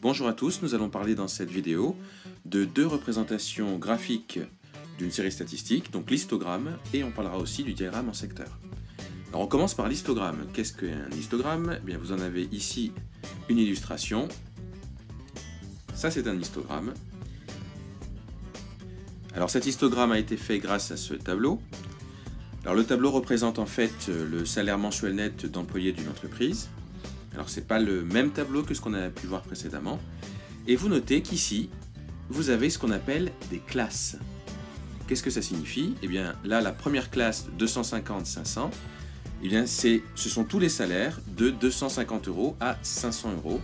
Bonjour à tous, nous allons parler dans cette vidéo de deux représentations graphiques d'une série statistique, donc l'histogramme, et on parlera aussi du diagramme en secteur. Alors on commence par l'histogramme. Qu'est-ce qu'un histogramme? Eh bien, vous en avez ici une illustration. Ça c'est un histogramme. Alors cet histogramme a été fait grâce à ce tableau. Alors le tableau représente en fait le salaire mensuel net d'employés d'une entreprise. Alors c'est pas le même tableau que ce qu'on a pu voir précédemment. Et vous notez qu'ici, vous avez ce qu'on appelle des classes. Qu'est-ce que ça signifie? Eh bien là, la première classe 250-500, eh bien ce sont tous les salaires de 250 € à 500 €.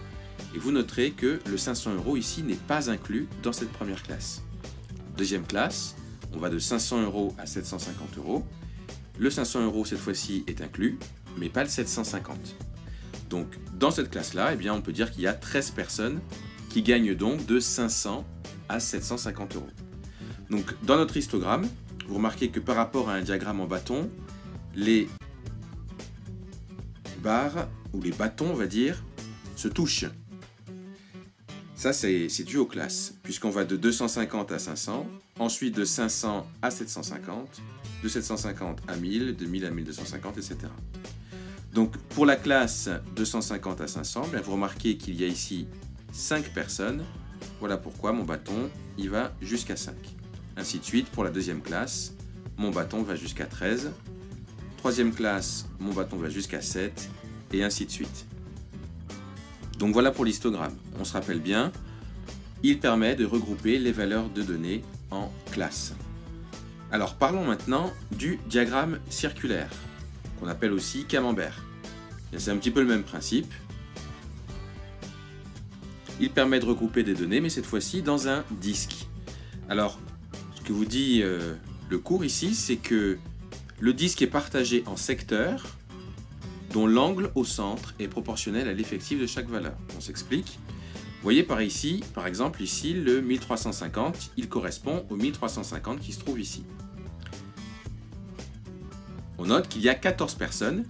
Et vous noterez que le 500 € ici n'est pas inclus dans cette première classe. Deuxième classe, on va de 500 € à 750 €. Le 500 € cette fois-ci est inclus, mais pas le 750. Donc dans cette classe-là, eh bien, on peut dire qu'il y a 13 personnes qui gagnent donc de 500 à 750 €. Donc dans notre histogramme, vous remarquez que par rapport à un diagramme en bâton, les barres, ou les bâtons on va dire, se touchent. Ça c'est dû aux classes, puisqu'on va de 250 à 500, ensuite de 500 à 750, de 750 à 1000, de 1000 à 1250, etc. Donc pour la classe 250 à 500, bien, vous remarquez qu'il y a ici 5 personnes. Voilà pourquoi mon bâton il va jusqu'à 5. Ainsi de suite pour la deuxième classe, mon bâton va jusqu'à 13. Troisième classe, mon bâton va jusqu'à 7, et ainsi de suite. Donc voilà pour l'histogramme. On se rappelle bien, il permet de regrouper les valeurs de données en classes. Alors parlons maintenant du diagramme circulaire, qu'on appelle aussi camembert. C'est un petit peu le même principe. Il permet de regrouper des données, mais cette fois-ci dans un disque. Alors, ce que vous dit le cours ici, c'est que le disque est partagé en secteurs dont l'angle au centre est proportionnel à l'effectif de chaque valeur. On s'explique. Vous voyez par exemple ici, le 1350, il correspond au 1350 qui se trouve ici. On note qu'il y a 14 personnes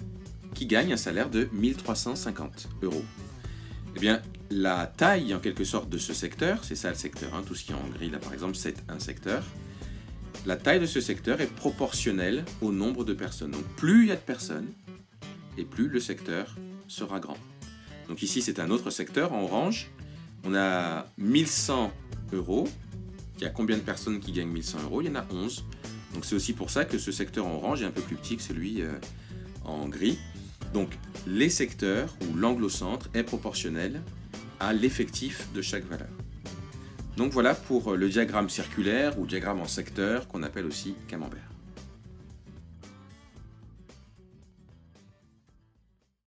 qui gagnent un salaire de 1350 €. Eh bien, la taille en quelque sorte de ce secteur, c'est ça le secteur, hein, tout ce qui est en gris là par exemple, c'est un secteur. La taille de ce secteur est proportionnelle au nombre de personnes. Donc plus il y a de personnes, et plus le secteur sera grand. Donc ici c'est un autre secteur en orange. On a 1100 €. Il y a combien de personnes qui gagnent 1100 €? Il y en a 11. Donc c'est aussi pour ça que ce secteur en orange est un peu plus petit que celui en gris. Donc les secteurs où l'angle au centre est proportionnel à l'effectif de chaque valeur. Donc voilà pour le diagramme circulaire ou diagramme en secteur qu'on appelle aussi camembert.